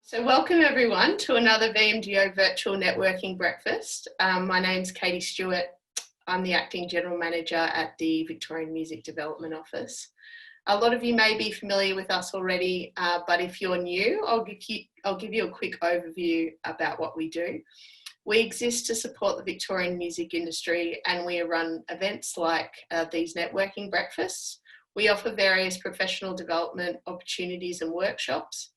So welcome everyone to another VMDO Virtual Networking Breakfast. My name's Katie Stewart. I'm the Acting General Manager at the Victorian Music Development Office. A lot of you may be familiar with us already, but if you're new, I'll give you a quick overview about what we do. We exist to support the Victorian music industry, and we run events like these networking breakfasts. We offer various professional development opportunities and workshops.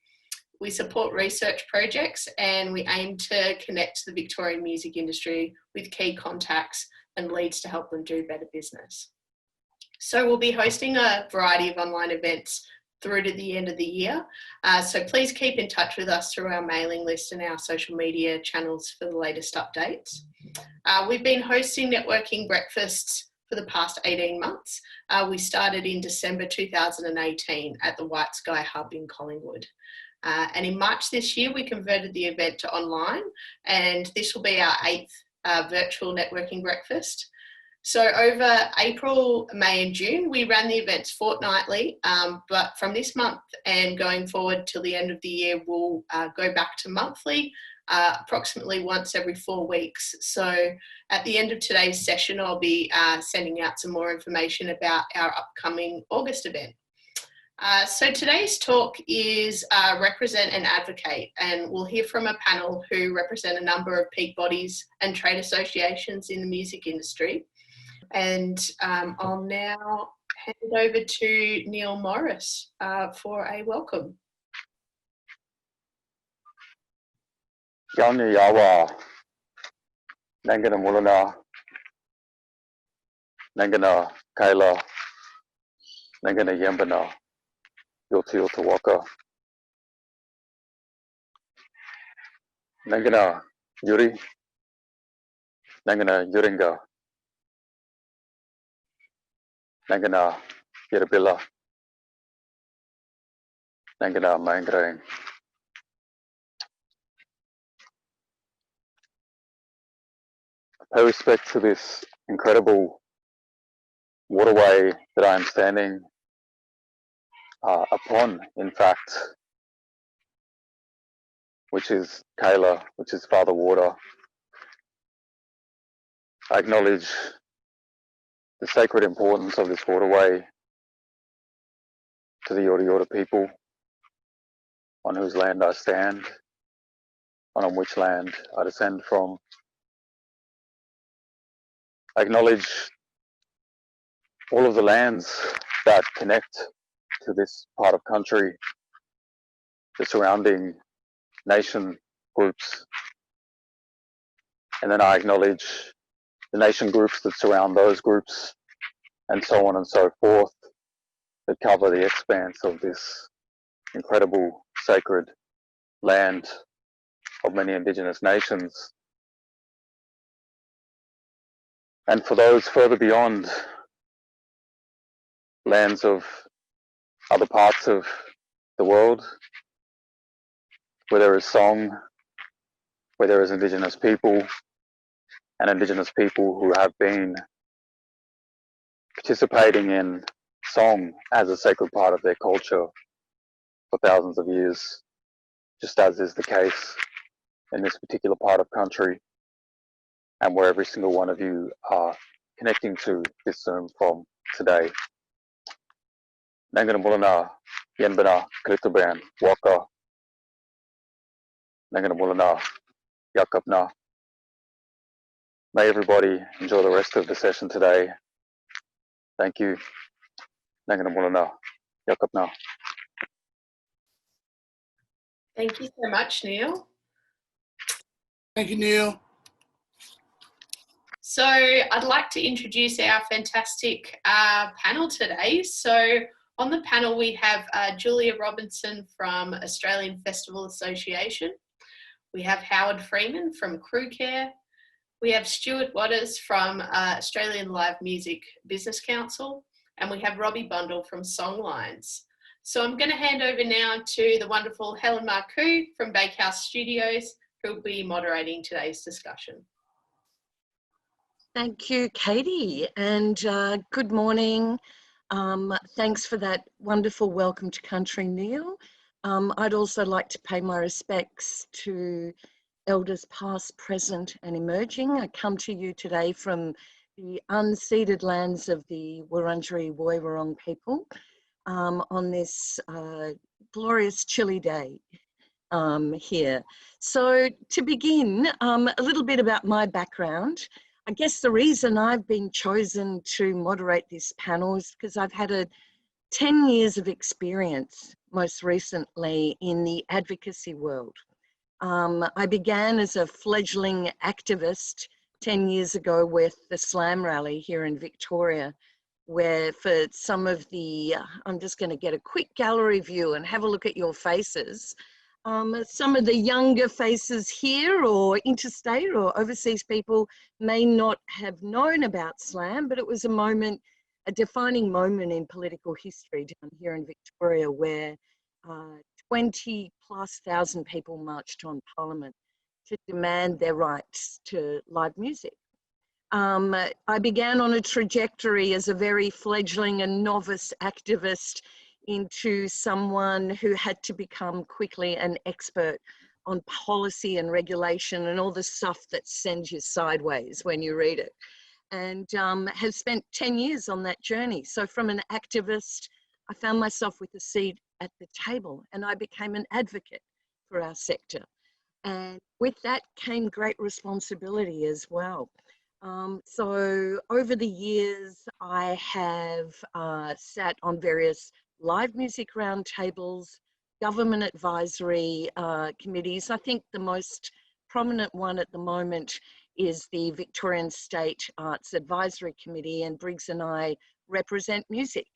We support research projects, and we aim to connect the Victorian music industry with key contacts and leads to help them do better business. So we'll be hosting a variety of online events through to the end of the year. So please keep in touch with us through our mailing list and our social media channels for the latest updates. We've been hosting networking breakfasts for the past 18 months. We started in December 2018 at the White Sky Hub in Collingwood. And in March this year, we converted the event to online, and this will be our 8th virtual networking breakfast. So over April, May and June, we ran the events fortnightly, but from this month and going forward till the end of the year, we'll go back to monthly, approximately once every 4 weeks. So at the end of today's session, I'll be sending out some more information about our upcoming August event. So today's talk is Represent and Advocate, and we'll hear from a panel who represent a number of peak bodies and trade associations in the music industry. And I'll now hand it over to Neil Morris for a welcome. Yauni yawa nangana mulana nangana kaila nangana yambana yoti waka nangana yuri nangana yuringa nangana yerabila nangana mangrang. I pay respect to this incredible waterway that I am standing upon, in fact, which is Kayla, which is Father Water. I acknowledge the sacred importance of this waterway to the Yorta Yorta people, on whose land I stand, and on which land I descend from. I acknowledge all of the lands that connect to this part of country, the surrounding nation groups, and then I acknowledge the nation groups that surround those groups, and so on and so forth, that cover the expanse of this incredible sacred land of many Indigenous nations. And for those further beyond, lands of other parts of the world, where there is song, where there is Indigenous people, and Indigenous people who have been participating in song as a sacred part of their culture for thousands of years, just as is the case in this particular part of country, and where every single one of you are connecting to this Zoom from today. Nangana mulana yenbana kritaban waka nangana mulana yakapna. May everybody enjoy the rest of the session today. Thank you. Nangana mulana yakapna. Thank you so much, Neil. Thank you, Neil. So I'd like to introduce our fantastic panel today. So on the panel we have Julia Robinson from Australian Festival Association. We have Howard Freeman from CrewCare. We have Stuart Watters from Australian Live Music Business Council. And we have Robbie Bundle from Songlines. So I'm going to hand over now to the wonderful Helen Marcou from Bakehouse Studios, who will be moderating today's discussion. Thank you, Katie, and good morning. Thanks for that wonderful welcome to country, Neil. I'd also like to pay my respects to elders past, present and emerging. I come to you today from the unceded lands of the Wurundjeri Woiwurrung people on this glorious chilly day here. So to begin, a little bit about my background. I guess the reason I've been chosen to moderate this panel is because I've had 10 years of experience, most recently in the advocacy world. I began as a fledgling activist 10 years ago with the Slam Rally here in Victoria, where for some of the, I'm just going to get a quick gallery view and have a look at your faces. Some of the younger faces here or interstate or overseas people may not have known about Slam, but it was a defining moment in political history down here in Victoria where 20,000+ people marched on Parliament to demand their rights to live music. I began on a trajectory as a very fledgling and novice activist into someone who had to become quickly an expert on policy and regulation and all the stuff that sends you sideways when you read it. And have spent 10 years on that journey. So from an activist, I found myself with a seat at the table and I became an advocate for our sector. And with that came great responsibility as well. So over the years, I have sat on various live music roundtables, government advisory committees. I think the most prominent one at the moment is the Victorian State Arts Advisory Committee, and Briggs and I represent music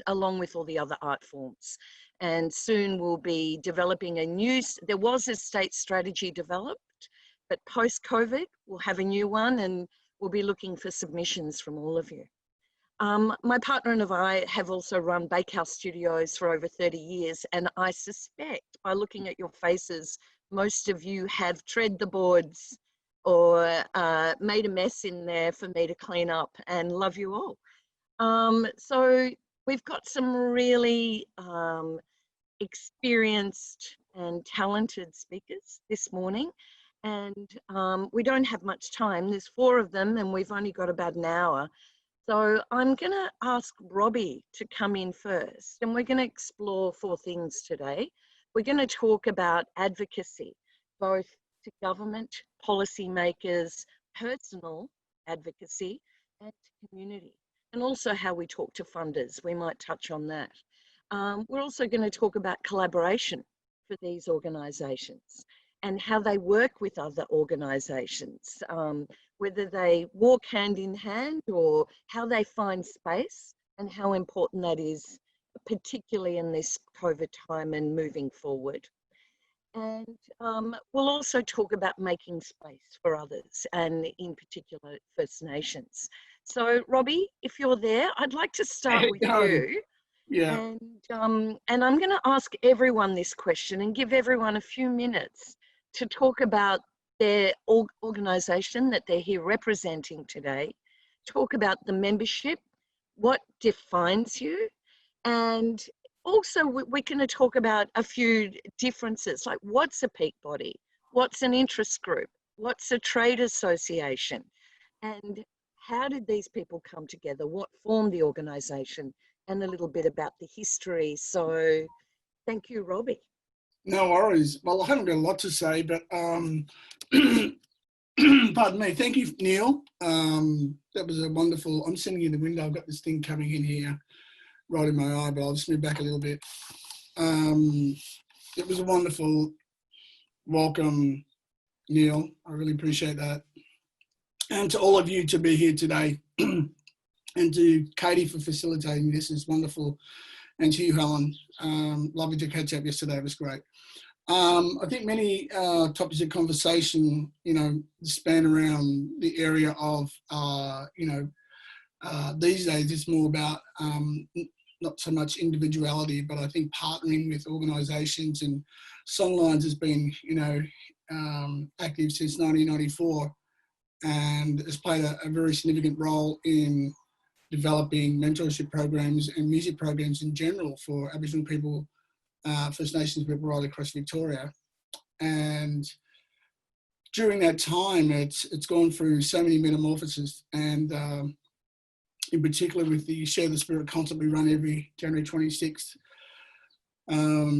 along with all the other art forms. And soon we'll be developing there was a state strategy developed, but post-COVID, we'll have a new one and we'll be looking for submissions from all of you. My partner and I have also run Bakehouse Studios for over 30 years, and I suspect by looking at your faces, most of you have tread the boards or made a mess in there for me to clean up, and love you all. So we've got some really experienced and talented speakers this morning, and we don't have much time. There's 4 of them and we've only got about an hour. So I'm going to ask Robbie to come in first, and we're going to explore 4 things today. We're going to talk about advocacy, both to government, policymakers, personal advocacy, and to community, and also how we talk to funders. We might touch on that. We're also going to talk about collaboration for these organisations and how they work with other organisations, whether they walk hand in hand or how they find space and how important that is, particularly in this COVID time and moving forward. And we'll also talk about making space for others, and in particular First Nations. So Robbie, if you're there, I'd like to start with you. Yeah. And I'm going to ask everyone this question and give everyone a few minutes to talk about their organisation that they're here representing today, talk about the membership, what defines you, and also we're going to talk about a few differences, like what's a peak body, what's an interest group, what's a trade association, and how did these people come together, what formed the organisation, and a little bit about the history. So thank you, Robbie. No worries. Well, I haven't got a lot to say, but pardon me. Thank you, Neil. That was a wonderful, I'm sitting in the window. I've got this thing coming in here right in my eye, but I'll just move back a little bit. It was a wonderful welcome, Neil. I really appreciate that. And to all of you to be here today, and to Katie for facilitating this is wonderful. And to you, Helen, lovely to catch up yesterday. It was great. I think many topics of conversation, span around the area of, these days it's more about not so much individuality, but I think partnering with organisations, and Songlines has been, active since 1994 and has played a very significant role in developing mentorship programs and music programs in general for Aboriginal people First Nations people right across Victoria. And during that time, it's gone through so many metamorphoses, and in particular with the Share the Spirit concert we run every January 26th,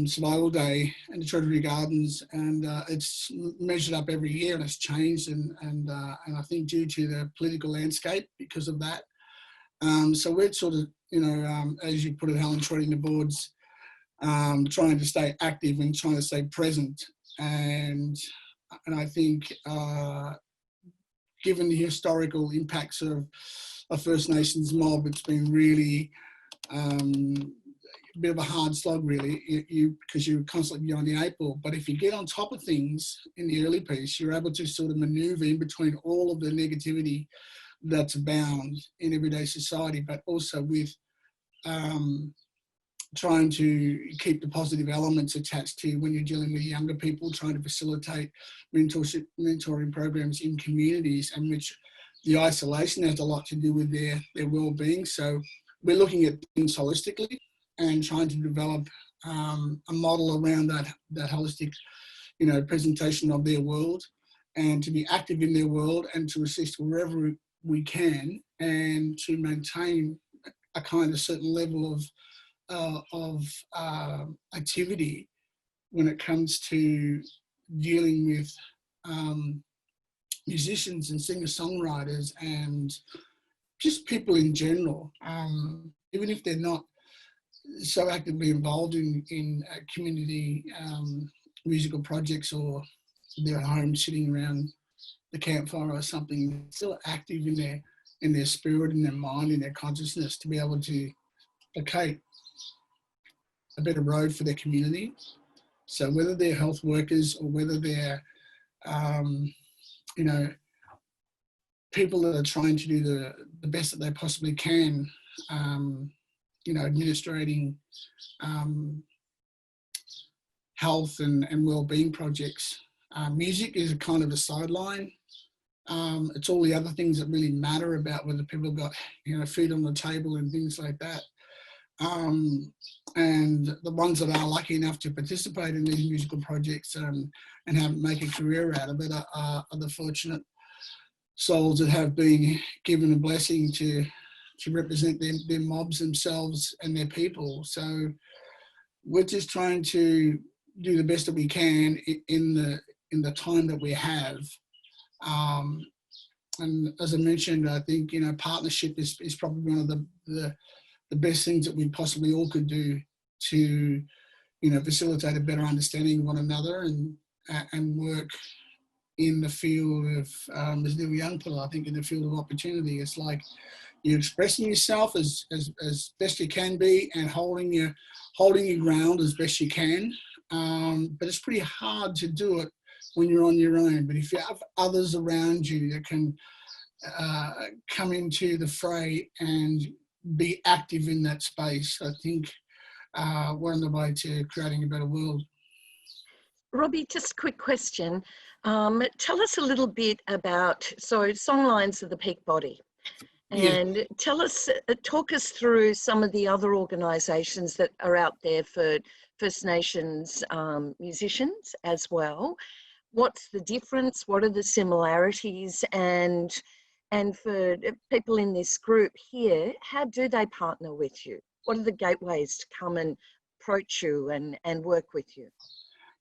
Survival Day, and the Treasury Gardens, and it's measured up every year, and it's changed, and I think due to the political landscape because of that. So we're sort of, as you put it, Helen, treading the boards, trying to stay active and trying to stay present, and I think given the historical impacts of a First Nations mob, it's been really a bit of a hard slog, really, because you're constantly behind the eight ball. But if you get on top of things in the early piece, you're able to sort of maneuver in between all of the negativity that's abound in everyday society, but also with trying to keep the positive elements attached to when you're dealing with younger people, trying to facilitate mentoring programs in communities, and which the isolation has a lot to do with their well-being. So we're looking at things holistically and trying to develop a model around that holistic, presentation of their world, and to be active in their world and to assist wherever we can, and to maintain a kind of certain level of activity when it comes to dealing with musicians and singer-songwriters and just people in general, even if they're not so actively involved in community musical projects, or they're at home sitting around the campfire or something, still active in their spirit, in their mind, in their consciousness, to be able to locate a better road for their community. So whether they're health workers or whether they're, people that are trying to do the best that they possibly can, administrating health and well-being projects. Music is a kind of a sideline. It's all the other things that really matter about whether people got, food on the table and things like that. And the ones that are lucky enough to participate in these musical projects and make a career out of it are the fortunate souls that have been given a blessing to represent their mobs themselves and their people. So we're just trying to do the best that we can in the time that we have. And as I mentioned, I think, partnership is probably one of the best things that we possibly all could do to, facilitate a better understanding of one another and work in the field of, as Neil Young put it, I think, in the field of opportunity. It's like you're expressing yourself as best you can be, and holding your ground as best you can. But it's pretty hard to do it when you're on your own. But if you have others around you that can come into the fray and be active in that space, I think we're on the way to creating a better world. Robbie, just a quick question. Tell us a little bit about, Songlines are the peak body. And talk us through some of the other organisations that are out there for First Nations musicians as well. What's the difference? What are the similarities? And for people in this group here, how do they partner with you? What are the gateways to come and approach you and work with you?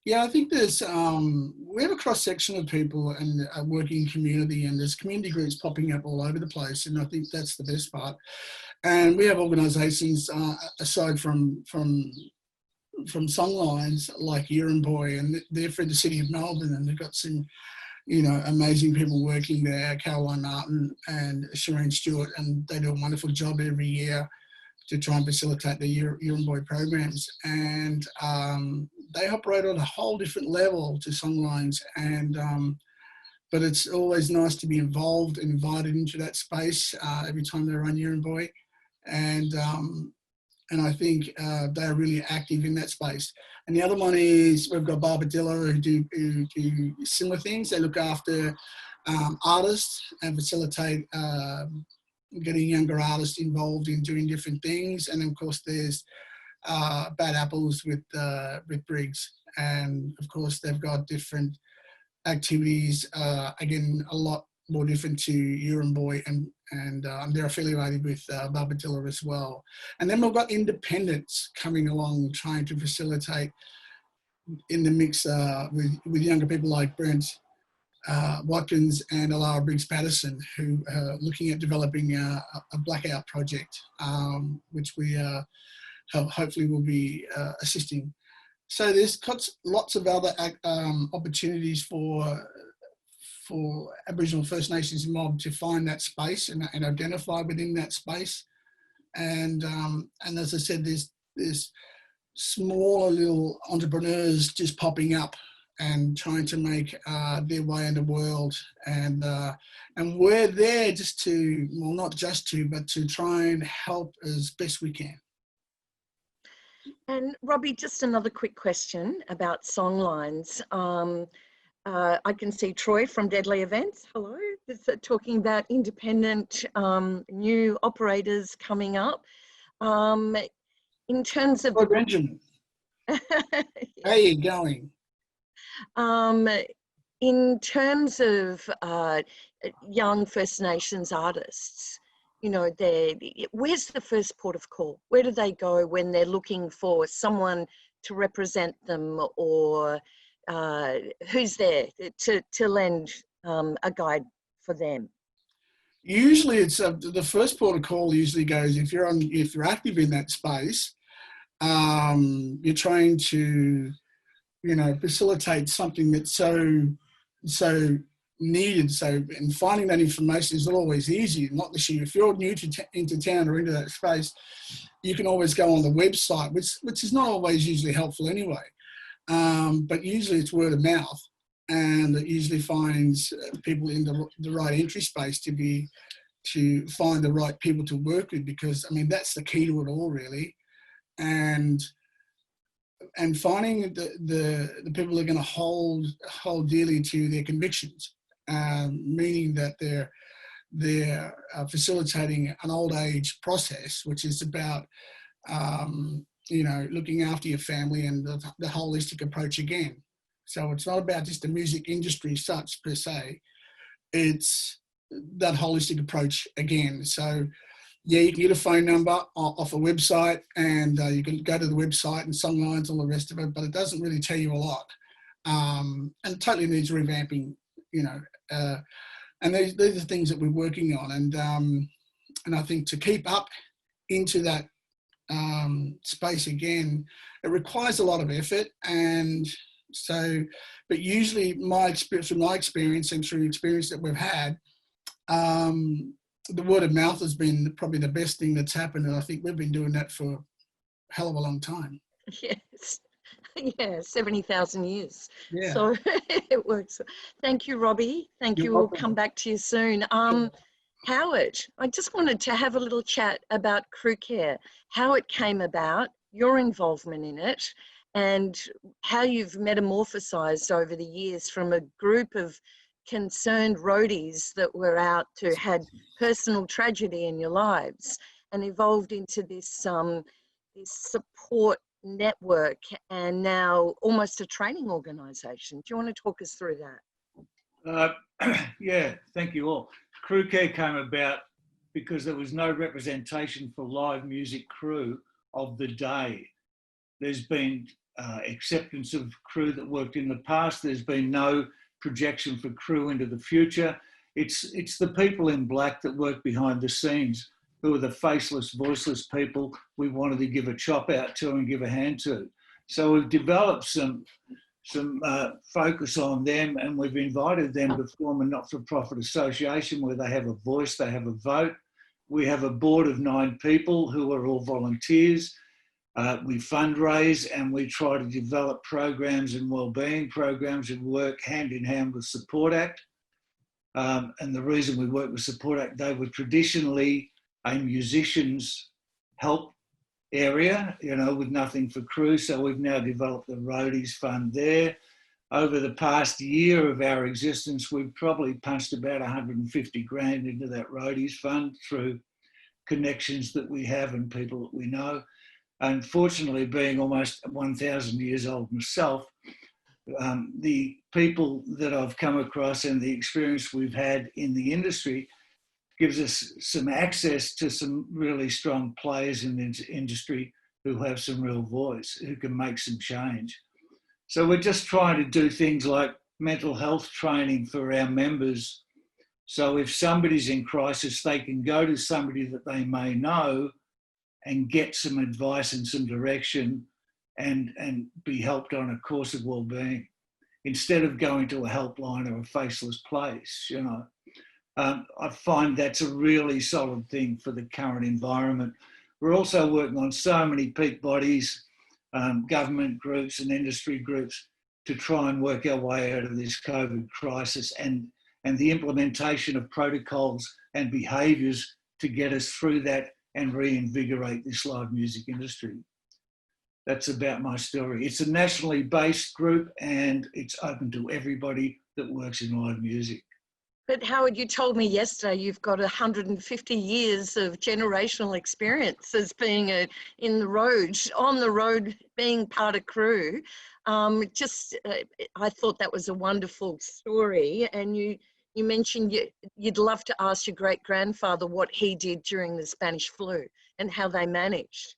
Yeah, I think there's, we have a cross-section of people and a working community, and there's community groups popping up all over the place, and I think that's the best part. And we have organisations, aside from Songlines, like Boy, and they're for the city of Melbourne, and they've got some, amazing people working there, Caroline Martin and Shireen Stewart, and they do a wonderful job every year to try and facilitate the Boy programs. And they operate on a whole different level to Songlines, and but it's always nice to be involved and invited into that space every time they run Boy. And I think they're really active in that space. And the other one is, we've got Barbadilla who do similar things. They look after artists and facilitate getting younger artists involved in doing different things. And of course there's bad apples with Briggs. And of course, they've got different activities, again, a lot more different to Uramboy, and they're affiliated with Barbadilla as well. And then we've got independents coming along, trying to facilitate in the mix with younger people like Brent Watkins and Alara Briggs-Patterson, who are looking at developing a blackout project, which we hopefully will be assisting. So there's lots of other opportunities for Aboriginal First Nations mob to find that space and identify within that space. And as I said, there's smaller little entrepreneurs just popping up and trying to make their way in the world. And we're there just to, well, not just to, but to try and help as best we can. And Robbie, just another quick question about Songlines. I can see Troy from Deadly Events. Hello. Talking about independent new operators coming up. In terms of... Hello, Benjamin. How are you going? In terms of young First Nations artists, you know, where's the first port of call? Where do they go when they're looking for someone to represent them, or who's there to lend a guide for them? Usually it's the first port of call usually goes, if you're active in that space, you're trying to, you know, facilitate something that's so needed. So, and finding that information is not always easy. Not this year. If you're new into town or into that space, you can always go on the website, which is not always usually helpful anyway. But usually it's word of mouth, and it usually finds people in the right entry space to find the right people to work with, because I mean that's the key to it all, really. And finding the people are going to hold dearly to their convictions, meaning that they're facilitating an old age process, which is about you know, looking after your family and the holistic approach again. So it's not about just the music industry such per se, it's that holistic approach again. So yeah, you can get a phone number off a website, and you can go to the website and Songlines, all the rest of it, but it doesn't really tell you a lot. And it totally needs revamping, you know. And these are things that we're working on. And I think to keep up into that space again, it requires a lot of effort. And so, but usually from my experience and through experience that we've had, the word of mouth has been probably the best thing that's happened, and I think we've been doing that for a hell of a long time. Yes, yeah, 70,000 years. Yeah. So it works. Thank you, Robbie. Thank you. We'll come back to you soon. Howard, I just wanted to have a little chat about CrewCare, how it came about, your involvement in it, and how you've metamorphosized over the years from a group of concerned roadies that were out to had personal tragedy in your lives and evolved into this this support network and now almost a training organisation. Do you want to talk us through that? Yeah, thank you all. CrewCare came about because there was no representation for live music crew of the day. There's been acceptance of crew that worked in the past. There's been no projection for crew into the future. It's the people in black that work behind the scenes, who are the faceless, voiceless people we wanted to give a chop out to and give a hand to. So we've developed some focus on them, and we've invited them to form a not-for-profit association where they have a voice, they have a vote. We have a board of 9 people who are all volunteers. We fundraise and we try to develop programs and wellbeing programs and work hand in hand with Support Act. And the reason we work with Support Act, they were traditionally a musicians' help area, you know, with nothing for crew. So we've now developed the Roadies Fund there. Over the past year of our existence, we've probably punched about 150 grand into that Roadies Fund through connections that we have and people that we know. Unfortunately, being almost 1,000 years old myself, the people that I've come across and the experience we've had in the industry gives us some access to some really strong players in the industry who have some real voice, who can make some change. So we're just trying to do things like mental health training for our members. So if somebody's in crisis, they can go to somebody that they may know and get some advice and some direction and be helped on a course of well-being, instead of going to a helpline or a faceless place, you know. I find that's a really solid thing for the current environment. We're also working on so many peak bodies, government groups and industry groups to try and work our way out of this COVID crisis and the implementation of protocols and behaviours to get us through that and reinvigorate this live music industry. That's about my story. It's a nationally based group and it's open to everybody that works in live music. But Howard, you told me yesterday you've got 150 years of generational experience as being on the road, being part of Crew. I thought that was a wonderful story. And you mentioned you'd love to ask your great-grandfather what he did during the Spanish flu and how they managed.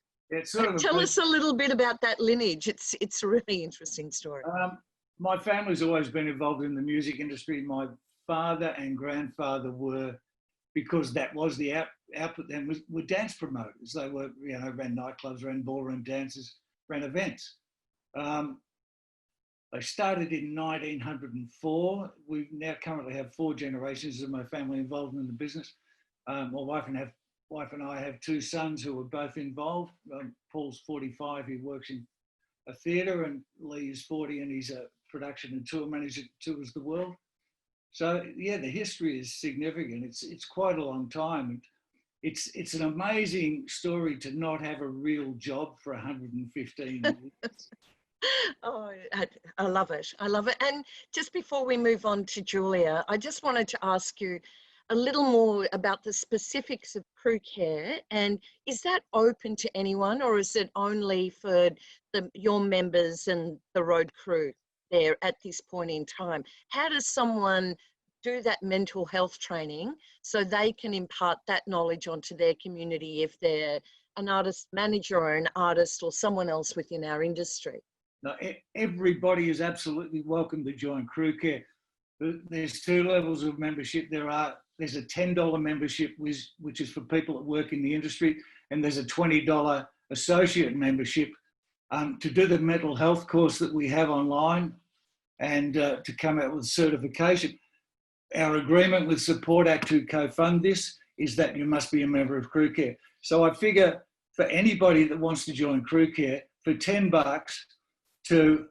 Tell us a little bit about that lineage. It's a really interesting story. My family's always been involved in the music industry. My father and grandfather were, because that was the output then, were dance promoters. They were, you know, ran nightclubs, ran ballroom dances, ran events. They started in 1904. We now currently have 4 generations of my family involved in the business. My wife and I have 2 sons who are both involved. Paul's 45, he works in a theatre, and Lee is 40 and he's a production and tour manager, tours the world. So yeah, the history is significant. It's quite a long time. It's an amazing story to not have a real job for 115 years. Oh, I love it. I love it. And just before we move on to Julia, I just wanted to ask you a little more about the specifics of CrewCare, and is that open to anyone, or is it only for your members and the road crew there at this point in time? How does someone do that mental health training so they can impart that knowledge onto their community if they're an artist manager or an artist or someone else within our industry? Now, everybody is absolutely welcome to join CrewCare. There's 2 levels of membership. There's a $10 membership, which is for people that work in the industry, and there's a $20 associate membership to do the mental health course that we have online and to come out with certification. Our agreement with Support Act to co-fund this is that you must be a member of CrewCare. So I figure for anybody that wants to join CrewCare, for $10 to,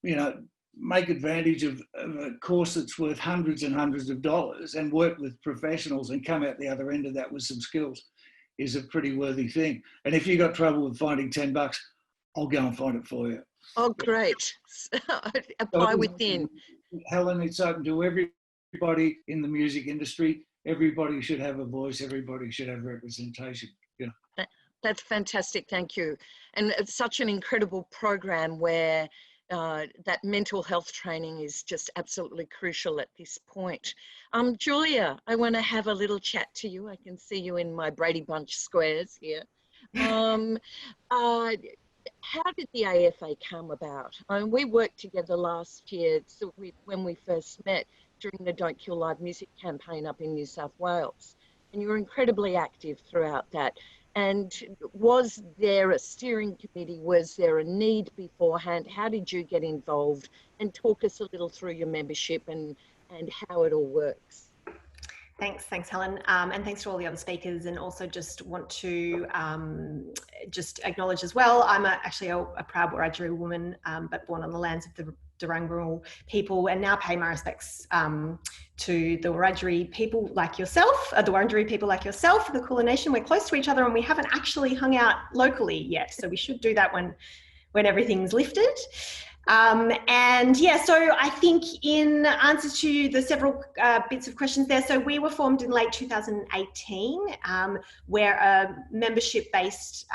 you know, make advantage of a course that's worth hundreds and hundreds of dollars and work with professionals and come out the other end of that with some skills is a pretty worthy thing. And if you got trouble with finding $10, I'll go and find it for you. Oh, great. Apply within. Helen, it's open to everybody in the music industry. Everybody should have a voice. Everybody should have representation. Yeah. That's fantastic. Thank you. And it's such an incredible program where that mental health training is just absolutely crucial at this point. Julia, I want to have a little chat to you. I can see you in my Brady Bunch squares here. How did the AFA come about? We worked together last year when we first met during the Don't Kill Live Music campaign up in New South Wales. And you were incredibly active throughout that. And was there a steering committee? Was there a need beforehand? How did you get involved? And talk us a little through your membership and how it all works. Thanks Helen, and thanks to all the other speakers, and also just want to just acknowledge as well, I'm actually a proud Wiradjuri woman, but born on the lands of the Wirangaroo people, and now pay my respects to the Wiradjuri people like yourself, the Wurundjeri people like yourself, the Kulin Nation. We're close to each other and we haven't actually hung out locally yet, so we should do that when everything's lifted. And yeah, so I think in answer to the several bits of questions there, so we were formed in late 2018. We're a membership-based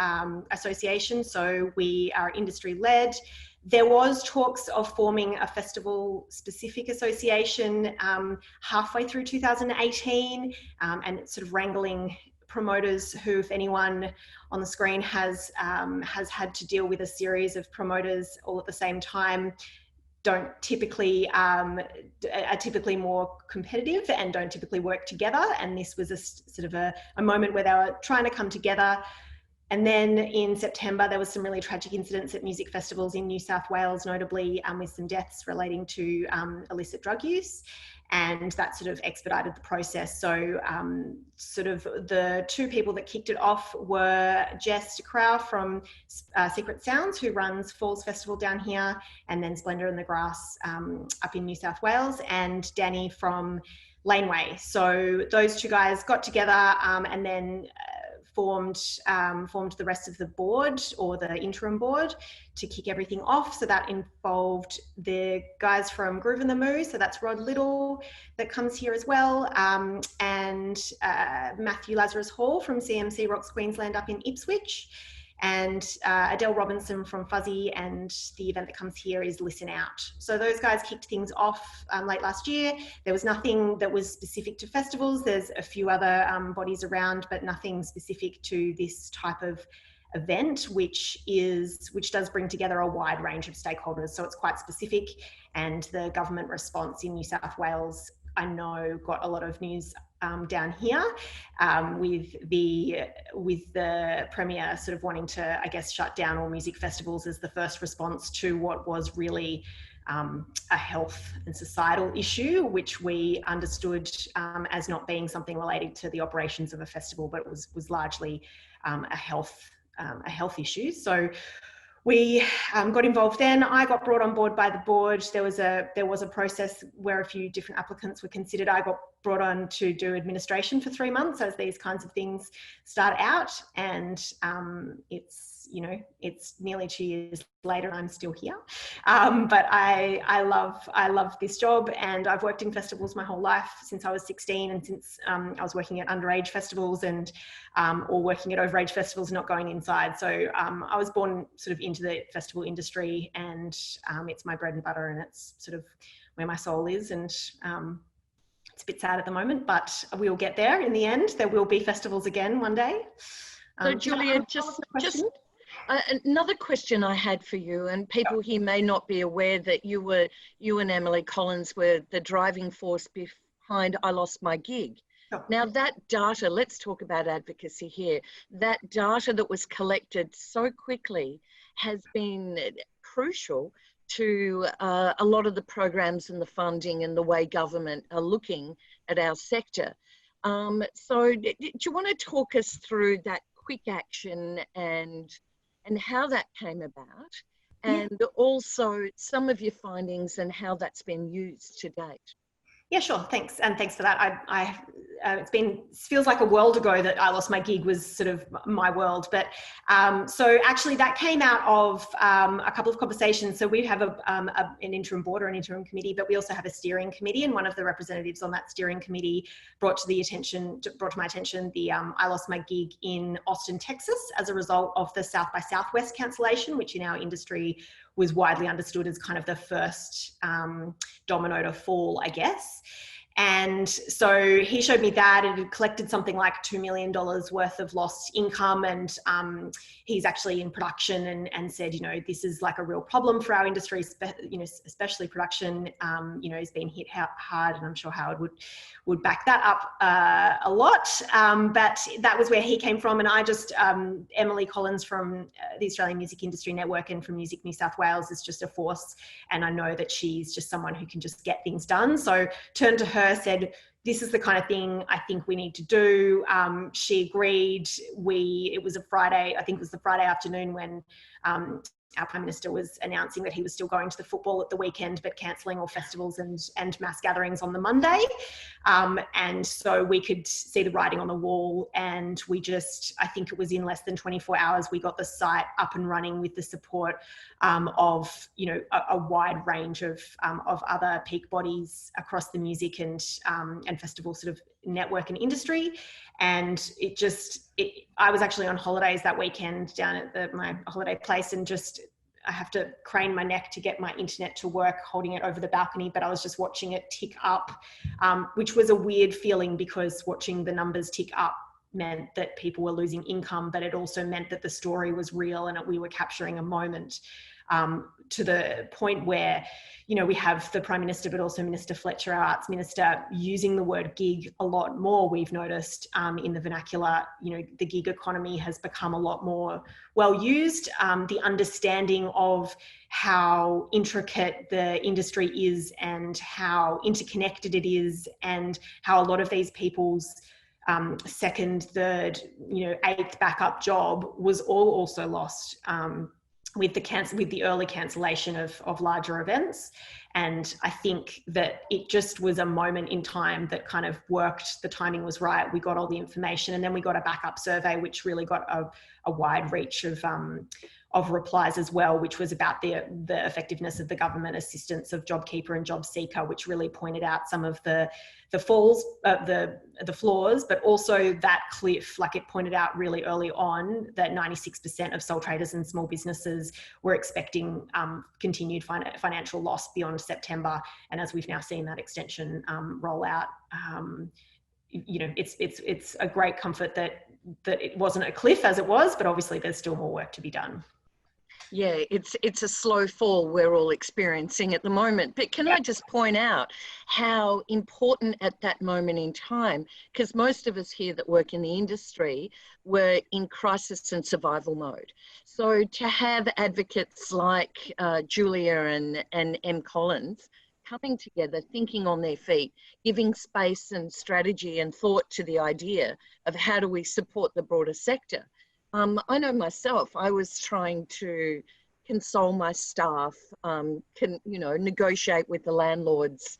association, so we are industry-led. There was talks of forming a festival-specific association halfway through 2018, and sort of wrangling promoters who, if anyone on the screen has had to deal with a series of promoters all at the same time, are typically more competitive and don't typically work together. And this was a sort of a moment where they were trying to come together. And then in September, there was some really tragic incidents at music festivals in New South Wales, notably with some deaths relating to illicit drug use. And that sort of expedited the process. So sort of the two people that kicked it off were Jess Crow from Secret Sounds, who runs Falls Festival down here, and then Splendour in the Grass up in New South Wales, and Danny from Laneway. So those two guys got together and then formed the rest of the board, or the interim board, to kick everything off. So that involved the guys from Groove and the Moo, so that's Rod Little that comes here as well, and Matthew Lazarus Hall from CMC Rocks Queensland up in Ipswich, and Adele Robinson from Fuzzy, and the event that comes here is Listen Out. So those guys kicked things off late last year. There was nothing that was specific to festivals. There's a few other bodies around, but nothing specific to this type of event, which does bring together a wide range of stakeholders. So it's quite specific, and the government response in New South Wales, I know, got a lot of news down here, with the Premier sort of wanting to, I guess, shut down all music festivals as the first response to what was really a health and societal issue, which we understood as not being something related to the operations of a festival, but it was largely a health issue. So we got involved then. I got brought on board by the board. There was a process where a few different applicants were considered. I got brought on to do administration for 3 months as these kinds of things start out, and it's nearly 2 years later and I'm still here. But I love this job, and I've worked in festivals my whole life since I was 16, and since I was working at underage festivals and or working at overage festivals, not going inside. So I was born sort of into the festival industry, and it's my bread and butter, and it's sort of where my soul is. And it's a bit sad at the moment, but we'll get there in the end. There will be festivals again one day. So Julia, just another question I had for you, and people here may not be aware that you and Emily Collins were the driving force behind I Lost My Gig. Sure. Now that data, let's talk about advocacy here. That data that was collected so quickly has been crucial to a lot of the programs and the funding and the way government are looking at our sector. So do you want to talk us through that quick action and how that came about, and also some of your findings and how that's been used to date? Yeah, sure. Thanks. And thanks for that. Feels like a world ago that I Lost My Gig was sort of my world. But so actually that came out of a couple of conversations. So we have an interim board or an interim committee, but we also have a steering committee. And one of the representatives on that steering committee brought to my attention the I Lost My Gig in Austin, Texas, as a result of the South by Southwest cancellation, which in our industry was widely understood as kind of the first domino to fall, I guess. And so he showed me that it had collected something like $2 million worth of lost income. And he's actually in production and said, this is like a real problem for our industry, especially production, has been hit hard. And I'm sure Howard would back that up a lot. But that was where he came from. And I just, Emily Collins from the Australian Music Industry Network and from Music New South Wales is just a force. And I know that she's just someone who can just get things done. So turned to her, said, this is the kind of thing I think we need to do. She agreed. It was a Friday, I think it was the Friday afternoon when our Prime Minister was announcing that he was still going to the football at the weekend, but cancelling all festivals and mass gatherings on the Monday. And so we could see the writing on the wall, and I think it was in less than 24 hours, we got the site up and running with the support of, you know, a wide range of other peak bodies across the music and festival sort of network and industry. And I was actually on holidays that weekend down at my holiday place, and I have to crane my neck to get my internet to work, holding it over the balcony, but I was just watching it tick up, which was a weird feeling, because watching the numbers tick up meant that people were losing income, but it also meant that the story was real and we were capturing a moment, to the point where, you know, we have the Prime Minister, but also Minister Fletcher, our Arts Minister, using the word gig a lot more. We've noticed in the vernacular, you know, the gig economy has become a lot more well used. The understanding of how intricate the industry is and how interconnected it is, and how a lot of these people's second, third, you know, eighth backup job was all also lost with the early cancellation of larger events. And I think that it just was a moment in time that kind of worked. The timing was right. We got all the information, and then we got a backup survey, which really got a wide reach of replies as well, which was about the effectiveness of the government assistance of JobKeeper and JobSeeker, which really pointed out some of the flaws, but also that cliff. Like, it pointed out really early on that 96% of sole traders and small businesses were expecting continued financial loss beyond September. And as we've now seen that extension roll out, you know, it's a great comfort that it wasn't a cliff as it was, but obviously there's still more work to be done. Yeah, it's a slow fall we're all experiencing at the moment. But can I just point out how important at that moment in time, because most of us here that work in the industry were in crisis and survival mode. So to have advocates like Julia and M. Collins coming together, thinking on their feet, giving space and strategy and thought to the idea of how do we support the broader sector. I know myself, I was trying to console my staff, negotiate with the landlords,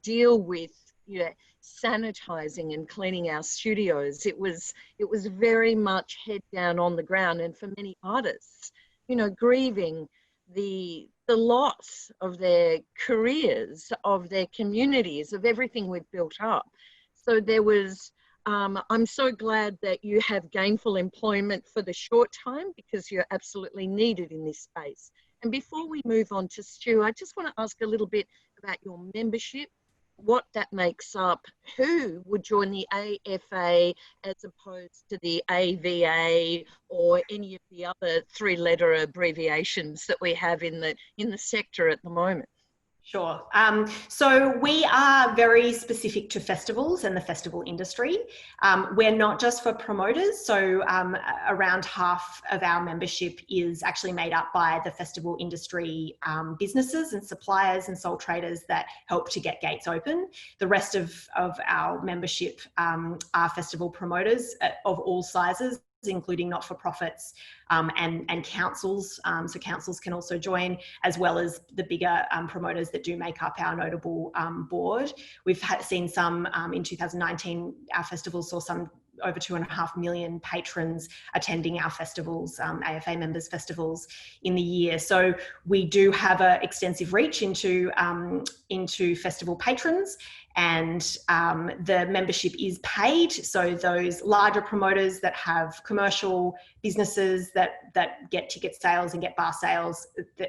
deal with, you know, sanitizing and cleaning our studios. It was very much head down on the ground. And for many artists, you know, grieving the loss of their careers, of their communities, of everything we've built up. So there was, I'm so glad that you have gainful employment for the short time, because you're absolutely needed in this space. And before we move on to Stu, I just want to ask a little bit about your membership, what that makes up, who would join the AFA as opposed to the AVA or any of the other three-letter abbreviations that we have in the sector at the moment. Sure. So we are very specific to festivals and the festival industry. We're not just for promoters. So around half of our membership is actually made up by the festival industry businesses and suppliers and sole traders that help to get gates open. The rest of our membership are festival promoters of all sizes, including not-for-profits and councils. So councils can also join, as well as the bigger promoters that do make up our notable board. We've seen some in 2019, our festivals saw some over 2.5 million patrons attending our festivals, AFA members festivals in the year. So we do have an extensive reach into festival patrons, and the membership is paid. So those larger promoters that have commercial businesses that get ticket sales and get bar sales,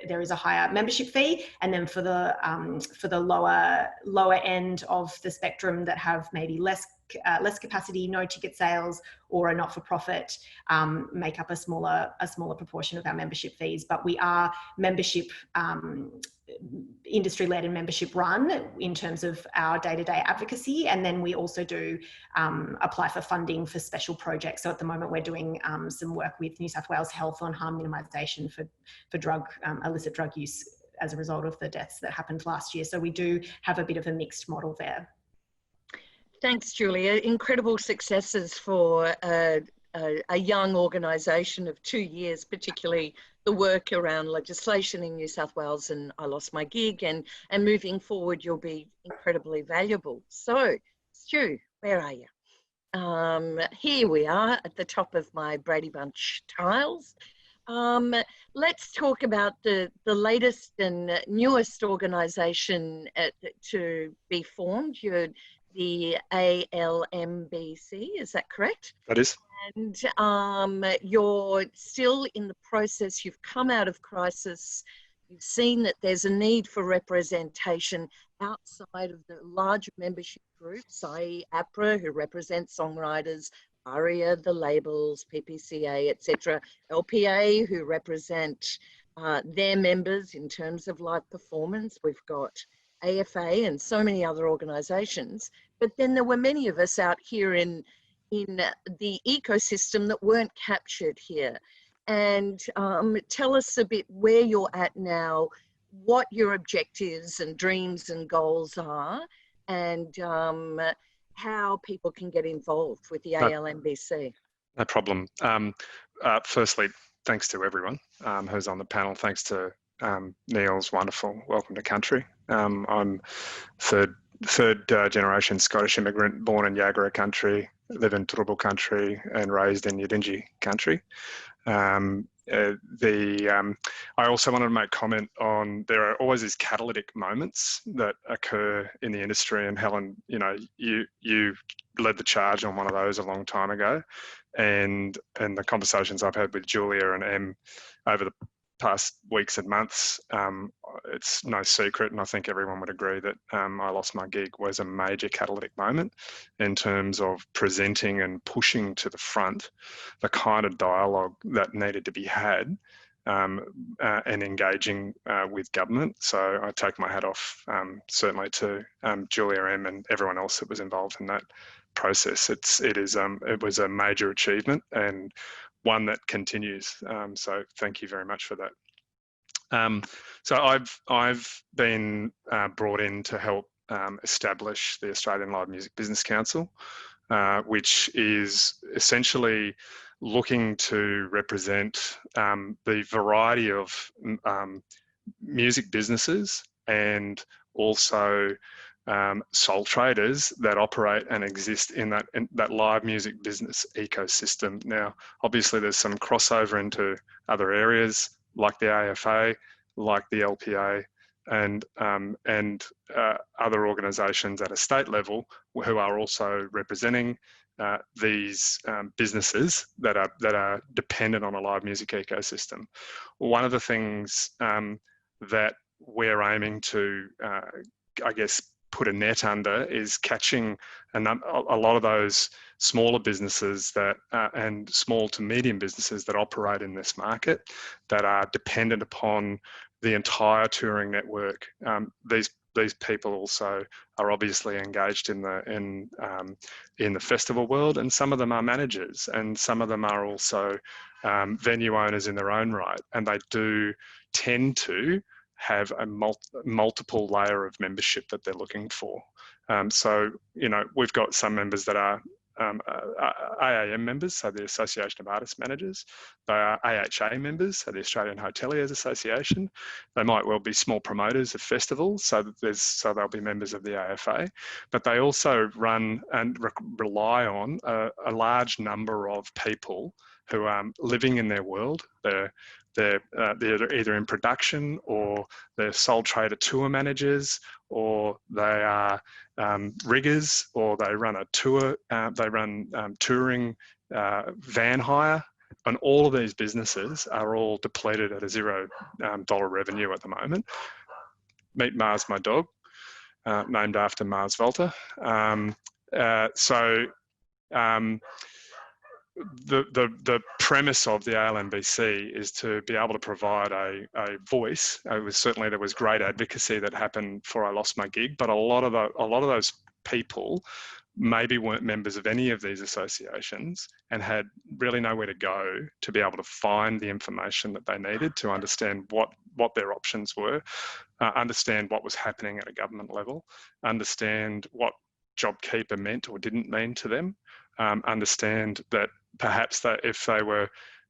there is a higher membership fee. And then for the lower end of the spectrum that have maybe less capacity, no ticket sales, or a not-for-profit, make up a smaller proportion of our membership fees. But we are membership industry-led and membership run in terms of our day-to-day advocacy. And then we also do apply for funding for special projects. So at the moment we're doing some work with New South Wales Health on harm minimisation for illicit drug use as a result of the deaths that happened last year. So we do have a bit of a mixed model there. Thanks, Julia. Incredible successes for a young organisation of 2 years, particularly the work around legislation in New South Wales, and I lost my gig, and moving forward you'll be incredibly valuable. So, Stu, where are you? Here we are at the top of my Brady Bunch tiles. Let's talk about the latest and newest organisation to be formed. You're the ALMBC, is that correct? That is. And you're still in the process. You've come out of crisis. You've seen that there's a need for representation outside of the larger membership groups, i.e. APRA, who represents songwriters, ARIA, the labels, PPCA, etc., LPA, who represent their members in terms of live performance. We've got AFA and so many other organisations. But then there were many of us out here in the ecosystem that weren't captured here. And tell us a bit where you're at now, what your objectives and dreams and goals are, and how people can get involved with the ALMBC. No problem. Firstly, thanks to everyone who's on the panel. Thanks to Neil's wonderful welcome to country. I'm third generation Scottish immigrant, born in Yagara country, live in Turrbal country, and raised in Yidinji country. I also wanted to make comment on, there are always these catalytic moments that occur in the industry, and Helen, you know, you led the charge on one of those a long time ago, and the conversations I've had with Julia and Em over the past weeks and months, it's no secret, and I think everyone would agree that I lost my gig was a major catalytic moment in terms of presenting and pushing to the front the kind of dialogue that needed to be had and engaging with government. So I take my hat off certainly to Julia M and everyone else that was involved in that process. It was a major achievement and one that continues. So thank you very much for that. So I've been brought in to help establish the Australian Live Music Business Council, which is essentially looking to represent the variety of music businesses and also sole traders that operate and exist in that live music business ecosystem. Now, obviously there's some crossover into other areas like the AFA, like the LPA, and other organisations at a state level who are also representing these businesses that are dependent on a live music ecosystem. One of the things that we're aiming to, I guess, put a net under is catching a lot of those smaller businesses that and small to medium businesses that operate in this market that are dependent upon the entire touring network. These people also are obviously engaged in the festival world, and some of them are managers, and some of them are also venue owners in their own right, and they do tend to have a multiple layer of membership that they're looking for. So, you know, we've got some members that are AAM members, so the Association of Artist Managers. They are AHA members, so the Australian Hoteliers Association. They might well be small promoters of festivals, so they'll be members of the AFA. But they also run and rely on a large number of people who are living in their world. They're either in production, or they're sole trader tour managers, or they are riggers, or they run a tour. They run touring van hire, and all of these businesses are all depleted at a $0 revenue at the moment. Meet Mars, my dog, named after Mars Volta. The premise of the ALMBC is to be able to provide a voice. There was great advocacy that happened before I lost my gig, but a lot of those people maybe weren't members of any of these associations and had really nowhere to go to be able to find the information that they needed to understand what their options were, understand what was happening at a government level, understand what JobKeeper meant or didn't mean to them, understand that perhaps that if they were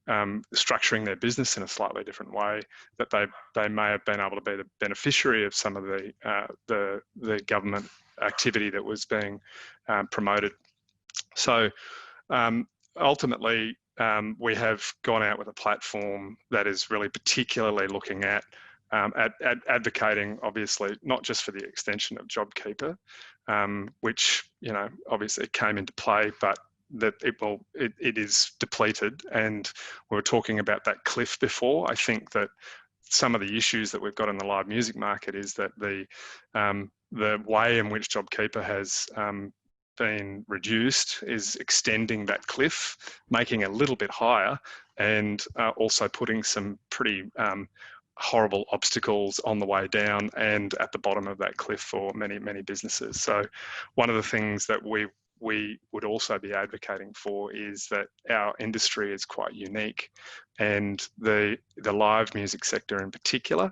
structuring their business in a slightly different way, that they may have been able to be the beneficiary of some of the government activity that was being promoted. So ultimately, we have gone out with a platform that is really particularly looking at advocating, obviously, not just for the extension of JobKeeper, which, you know, obviously came into play, but that it is depleted. And we were talking about that cliff before. I think that some of the issues that we've got in the live music market is that the way in which JobKeeper has been reduced is extending that cliff, making it a little bit higher, and also putting some pretty horrible obstacles on the way down and at the bottom of that cliff for many, many businesses. So one of the things that we would also be advocating for is that our industry is quite unique, and the live music sector in particular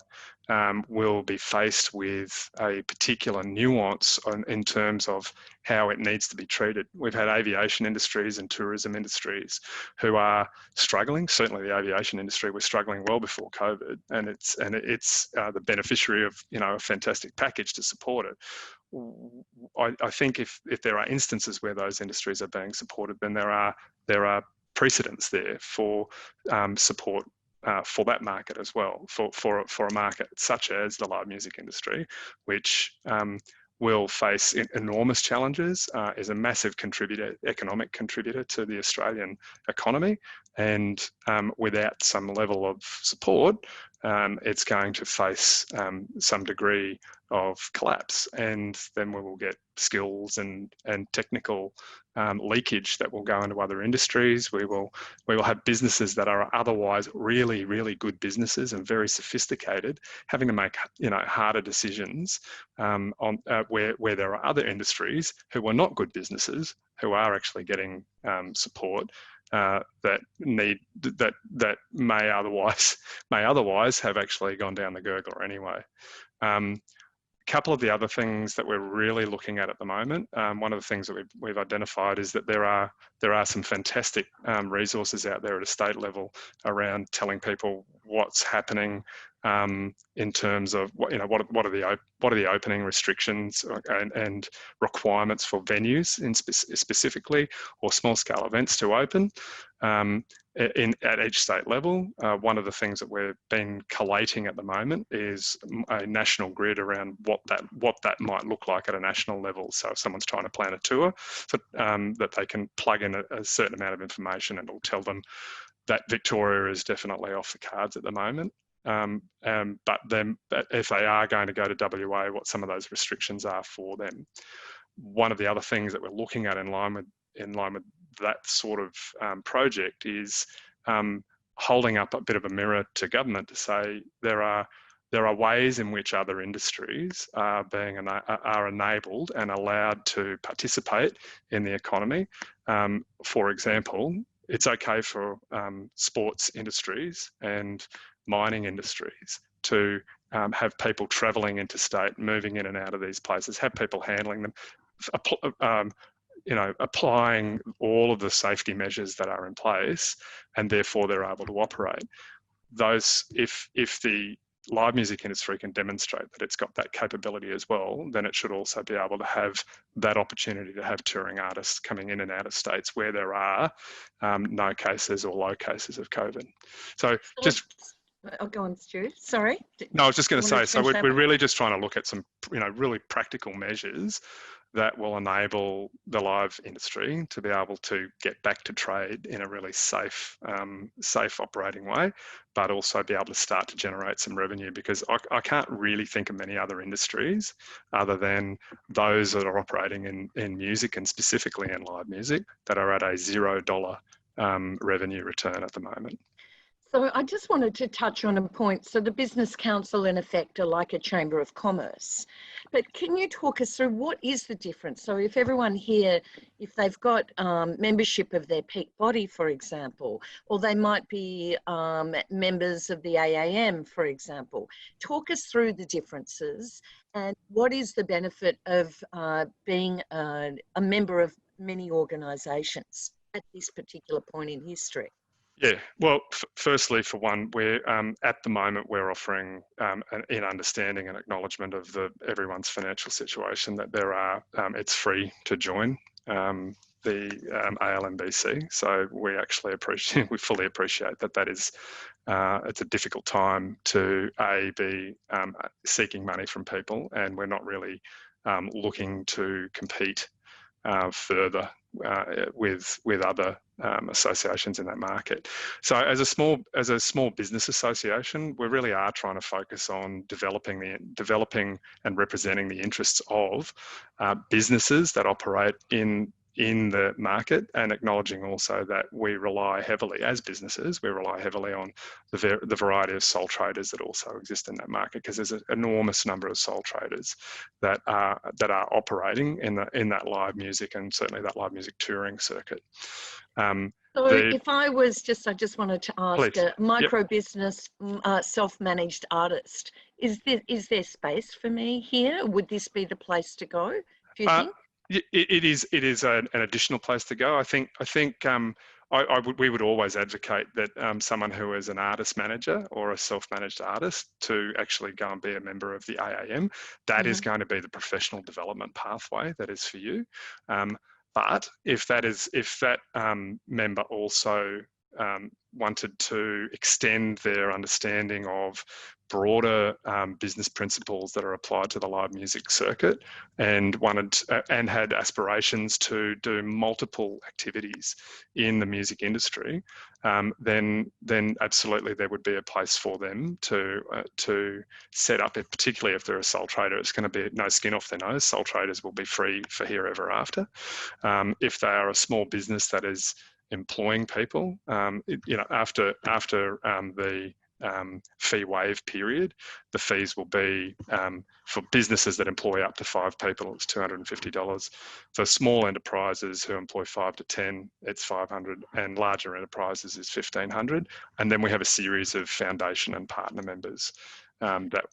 will be faced with a particular nuance in terms of how it needs to be treated. We've had aviation industries and tourism industries who are struggling. Certainly the aviation industry was struggling well before COVID, and it's the beneficiary of, you know, a fantastic package to support it. I think if there are instances where those industries are being supported, then there are precedents there for support for that market as well, for a market such as the live music industry, which will face enormous challenges, is a massive economic contributor to the Australian economy, and without some level of support, it's going to face some degree of collapse, and then we will get skills and technical leakage that will go into other industries. We will have businesses that are otherwise really, really good businesses and very sophisticated, having to make, you know, harder decisions on where there are other industries who are not good businesses who are actually getting support that may otherwise have actually gone down the gurgler anyway. A couple of the other things that we're really looking at the moment, one of the things that we've identified is that there are some fantastic resources out there at a state level around telling people what's happening in terms of what are the opening restrictions and requirements for venues specifically, or small scale events to open. At each state level. One of the things that we've been collating at the moment is a national grid around what that might look like at a national level. So if someone's trying to plan a tour, that they can plug in a certain amount of information, and it'll tell them that Victoria is definitely off the cards at the moment. But then if they are going to go to WA, what some of those restrictions are for them. One of the other things that we're looking at in line with that sort of project is holding up a bit of a mirror to government to say there are ways in which other industries are enabled and allowed to participate in the economy. For example, it's okay for sports industries and mining industries to have people travelling interstate, moving in and out of these places, have people handling them, applying all of the safety measures that are in place, and therefore they're able to operate. Those, if the live music industry can demonstrate that it's got that capability as well, then it should also be able to have that opportunity to have touring artists coming in and out of states where there are no cases or low cases of COVID. So just... Oh, go on, Stu. Sorry. No, I was just going to say, so we're really just trying to look at some, really practical measures that will enable the live industry to be able to get back to trade in a really safe operating way, but also be able to start to generate some revenue, because I can't really think of many other industries other than those that are operating in music, and specifically in live music, that are at a $0 revenue return at the moment. So I just wanted to touch on a point. So the Business Council in effect are like a Chamber of Commerce, but can you talk us through what is the difference? So if everyone here, if they've got membership of their peak body, for example, or they might be members of the AAM, for example, talk us through the differences and what is the benefit of being a member of many organisations at this particular point in history? Yeah, well, firstly, for one, we're at the moment we're offering in understanding and acknowledgement of everyone's financial situation that there are. It's free to join the ALMBC, so we actually we fully appreciate that is. It's a difficult time to be seeking money from people, and we're not really looking to compete further with other associations in that market. So as a small business association, we really are trying to focus on developing and representing the interests of businesses that operate in the market, and acknowledging also that we rely heavily, as businesses, on the variety of sole traders that also exist in that market, because there's an enormous number of sole traders that are operating in that live music, and certainly that live music touring circuit. So if I just wanted to ask, please. A micro business, self-managed artist, is there space for me here? Would this be the place to go, do you think? It is an additional place to go. I think we would always advocate that someone who is an artist manager or a self-managed artist to actually go and be a member of the AAM. That is going to be the professional development pathway that is for you. But if that member also wanted to extend their understanding of broader business principles that are applied to the live music circuit, and had aspirations to do multiple activities in the music industry, then absolutely there would be a place for them to set up it. Particularly if they're a sole trader, it's going to be no skin off their nose. Sole traders will be free for here ever after. If they are a small business that is employing people, after the fee waive period, the fees will be for businesses that employ up to 5 people, it's $250. For small enterprises who employ 5 to 10, it's $500, and larger enterprises is $1,500. And then we have a series of foundation and partner members that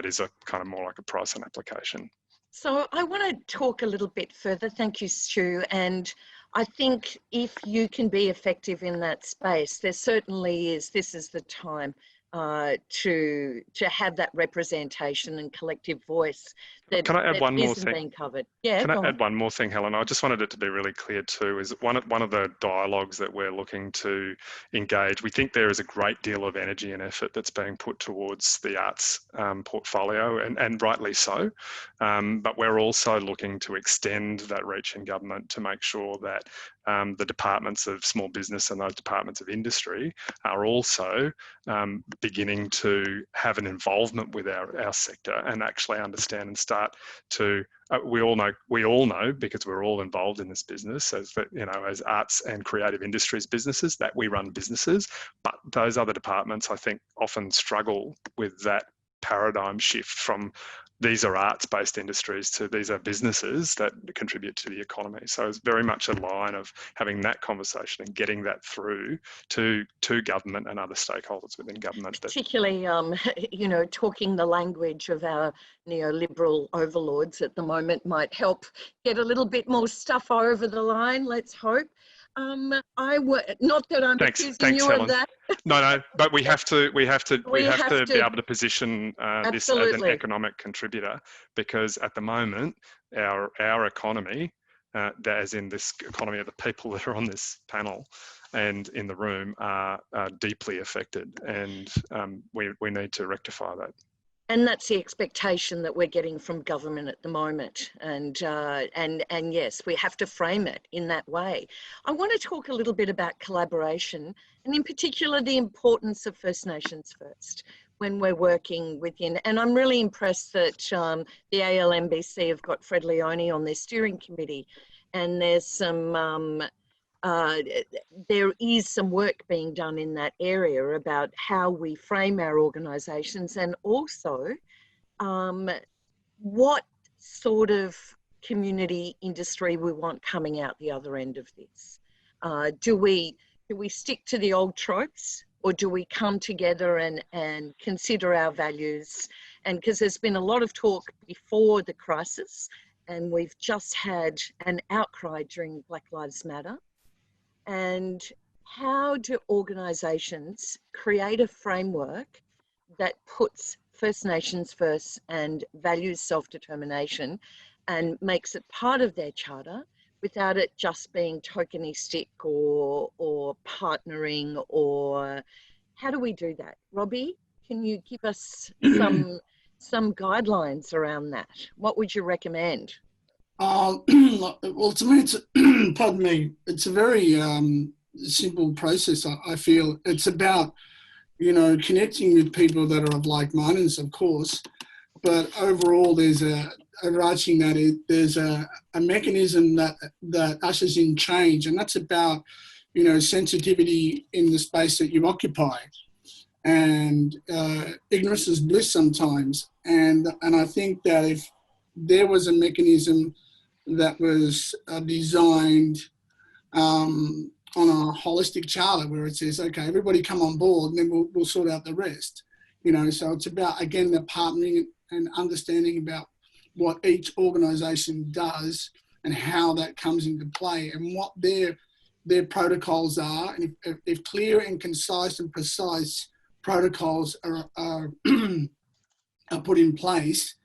is a kind of more like a price and application. So I want to talk a little bit further. Thank you, Stu. And I think if you can be effective in that space, there certainly is. This is the time to have that representation and collective voice that, Can I add one more thing? Being covered. Yeah. Can I add one more thing, Helen? I just wanted it to be really clear too, is one of the dialogues that we're looking to engage. We think there is a great deal of energy and effort that's being put towards the arts portfolio, and rightly so. But we're also looking to extend that reach in government to make sure that the departments of small business and those departments of industry are also beginning to have an involvement with our sector, and actually understand and start to we all know because we're all involved in this business, as arts and creative industries businesses, that we run businesses, but those other departments, I think, often struggle with that paradigm shift from these are arts-based industries to these are businesses that contribute to the economy. So it's very much a line of having that conversation and getting that through to government and other stakeholders within government. Particularly, talking the language of our neoliberal overlords at the moment might help get a little bit more stuff over the line, let's hope. Not that I'm accusing you Helen. of that. No, but we have to be able to position this as an economic contributor, because at the moment our economy, as in this economy of the people that are on this panel and in the room, are deeply affected, and we need to rectify that. And that's the expectation that we're getting from government at the moment. And yes, we have to frame it in that way. I want to talk a little bit about collaboration, and in particular, the importance of First Nations first when we're working within. And I'm really impressed that the ALMBC have got Fred Leone on their steering committee. And there's some there is some work being done in that area about how we frame our organisations, and also what sort of community industry we want coming out the other end of this. Do we stick to the old tropes, or do we come together and consider our values? And because there's been a lot of talk before the crisis, and we've just had an outcry during Black Lives Matter. And how do organisations create a framework that puts First Nations first and values self-determination and makes it part of their charter without it just being tokenistic or partnering, or how do we do that? Robbie, can you give us some guidelines around that? What would you recommend? Well, to me, pardon me, it's a very simple process. I feel it's about, connecting with people that are of like-mindedness, of course, but overall there's overarching that there's a mechanism that ushers in change, and that's about, sensitivity in the space that you occupy. And ignorance is bliss sometimes. And I think that if there was a mechanism that was designed on a holistic charter where it says, okay, everybody come on board and then we'll sort out the rest. So it's about, again, the partnering and understanding about what each organisation does and how that comes into play and what their protocols are. And if clear and concise and precise protocols are put in place,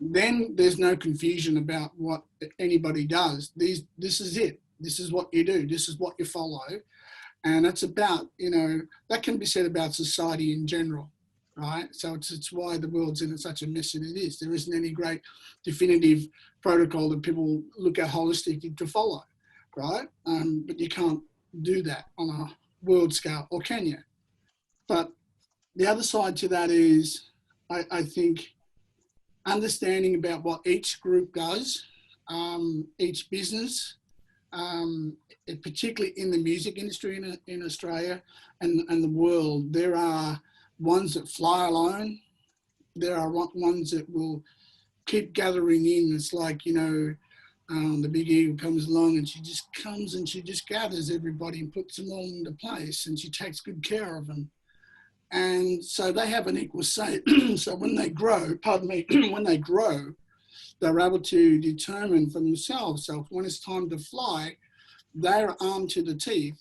then there's no confusion about what anybody does. This is it. This is what you do. This is what you follow. And that's about, that can be said about society in general, right? So it's why the world's in such a mess that it is. There isn't any great definitive protocol that people look at holistically to follow, right? But you can't do that on a world scale, or can you? But the other side to that is, I think, understanding about what each group does, each business, particularly in the music industry in Australia and the world. There are ones that fly alone. There are ones that will keep gathering in. It's like, the big eagle comes along and she just comes and she just gathers everybody and puts them all into place, and she takes good care of them. And so they have an equal say. So when they grow, when they grow, they're able to determine for themselves. So when it's time to fly, they're armed to the teeth.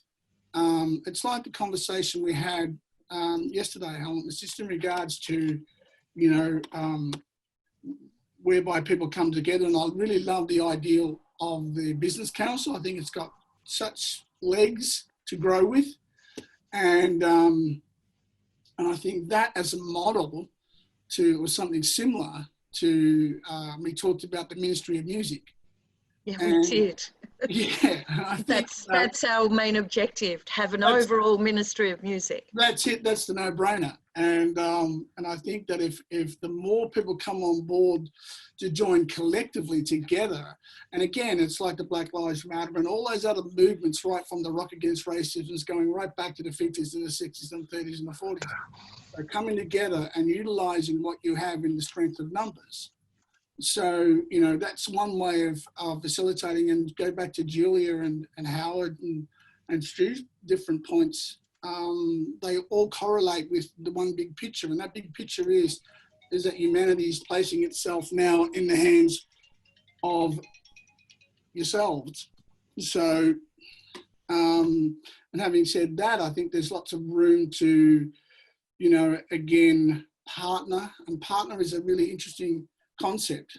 It's like the conversation we had yesterday, Helen. It's just in regards to, whereby people come together. And I really love the ideal of the business council. I think it's got such legs to grow with. And I think that as a model was something similar to, we talked about the Ministry of Music. Yeah, we did. Yeah. I think that's our main objective, to have an overall Ministry of Music. That's it. That's the no-brainer. And I think that if the more people come on board to join collectively together, and again, it's like the Black Lives Matter and all those other movements, right from the Rock Against Racism is going right back to the 50s and the 60s and 30s and the 40s. They're coming together and utilising what you have in the strength of numbers. So, that's one way of facilitating, and go back to Julia and Howard and Stu's different points. They all correlate with the one big picture, and that big picture is that humanity is placing itself now in the hands of yourselves. So, and having said that, I think there's lots of room to, again, partner, and partner is a really interesting concept,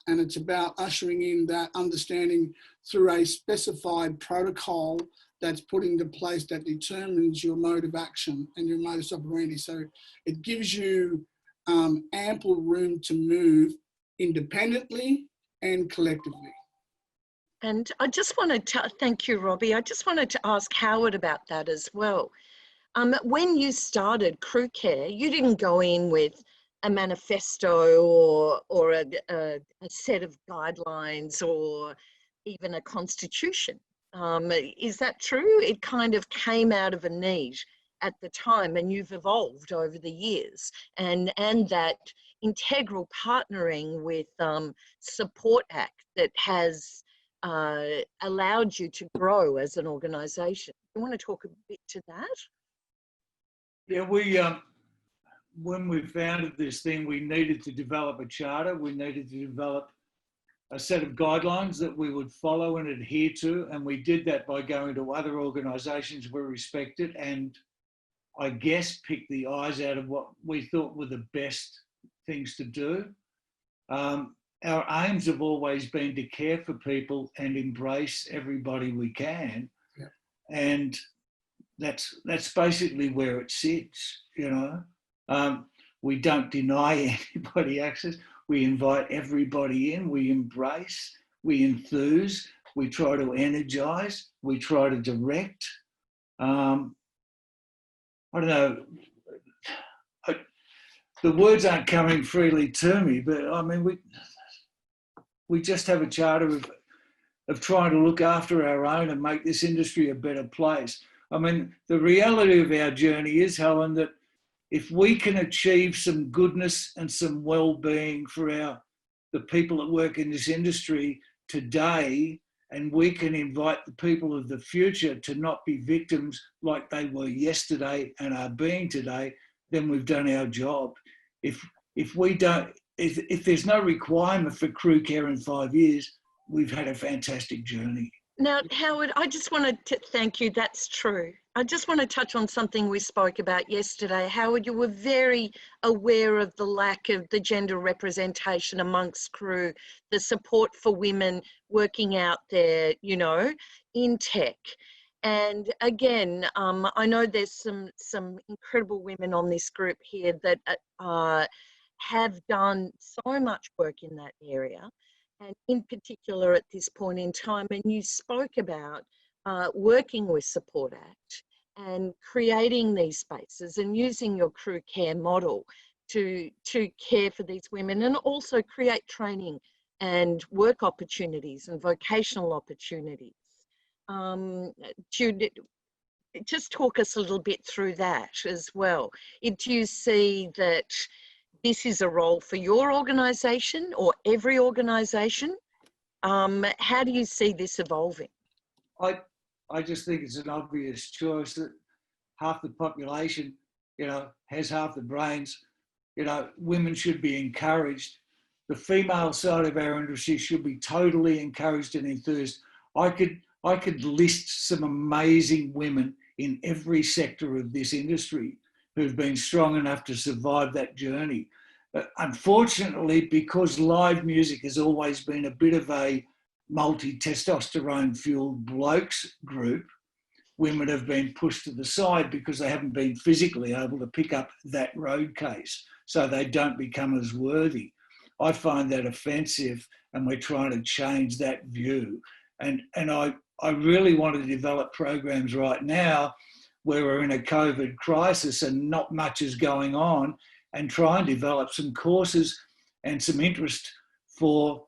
and it's about ushering in that understanding through a specified protocol that's put into place that determines your mode of action and your modus operandi. So it gives you ample room to move independently and collectively. And I just wanted to thank you, Robbie. I just wanted to ask Howard about that as well. When you started CrewCare, you didn't go in with a manifesto or a set of guidelines or even a constitution. Is that true? It kind of came out of a need at the time, and you've evolved over the years, and that integral partnering with Support Act that has allowed you to grow as an organisation. You want to talk a bit to that? Yeah, when we founded this thing, we needed to develop a charter. We needed to develop a set of guidelines that we would follow and adhere to. And we did that by going to other organisations we respected and, I guess, pick the eyes out of what we thought were the best things to do. Our aims have always been to care for people and embrace everybody we can. Yeah. And that's basically where it sits, you know. We don't deny anybody access. We invite everybody in. We embrace, we enthuse, we try to energise, we try to direct. I don't know, the words aren't coming freely to me, but I mean, we just have a charter of trying to look after our own and make this industry a better place. I mean, the reality of our journey is, Helen, that if we can achieve some goodness and some well-being for the people that work in this industry today, and we can invite the people of the future to not be victims like they were yesterday and are being today, then we've done our job. If there's no requirement for CrewCare in 5 years, we've had a fantastic journey. Now, Howard, I just wanted to thank you. That's true. I just want to touch on something we spoke about yesterday. Howard, you were very aware of the lack of the gender representation amongst crew, the support for women working out there, you know, in tech. And again, I know there's some incredible women on this group here that have done so much work in that area. And in particular at this point in time, and you spoke about working with Support Act and creating these spaces and using your CrewCare model to care for these women, and also create training and work opportunities and vocational opportunities. Just talk us a little bit through that as well. Do you see that this is a role for your organisation or every organisation? How do you see this evolving? I just think it's an obvious choice that half the population, you know, has half the brains. You know, women should be encouraged. The female side of our industry should be totally encouraged and enthused. I could list some amazing women in every sector of this industry who've been strong enough to survive that journey. Unfortunately, because live music has always been a bit of a multi-testosterone fueled blokes group, women have been pushed to the side because they haven't been physically able to pick up that road case, so they don't become as worthy. I find that offensive, and we're trying to change that view. And I really want to develop programs right now where we're in a COVID crisis and not much is going on, and try and develop some courses and some interest for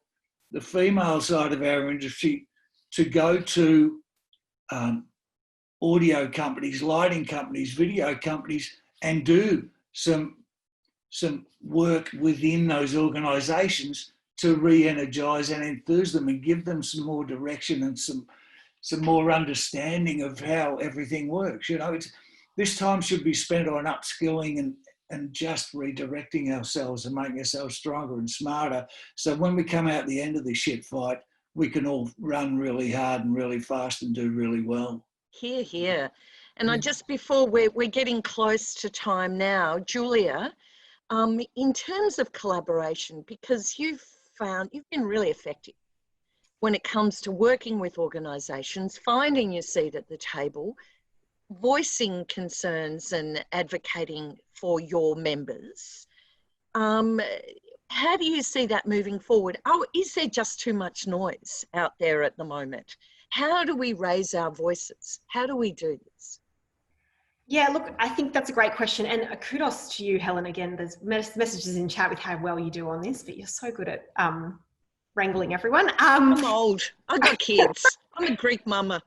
the female side of our industry to go to audio companies, lighting companies, video companies, and do some work within those organisations to re-energise and enthuse them and give them some more direction and some more understanding of how everything works. You know, this time should be spent on upskilling and just redirecting ourselves and making ourselves stronger and smarter. So when we come out the end of this shit fight, we can all run really hard and really fast and do really well. Hear, hear. And I just, before we're getting close to time now, Julia, in terms of collaboration, because you've been really effective when it comes to working with organisations, finding your seat at the table, voicing concerns and advocating for your members. How do you see that moving forward? Is there just too much noise out there at the moment? How do we raise our voices? How do we do this? Yeah, look, I think that's a great question. And kudos to you, Helen. Again, there's messages in chat with how well you do on this, but you're so good at wrangling everyone. I'm old. I've got kids. I'm a Greek mama.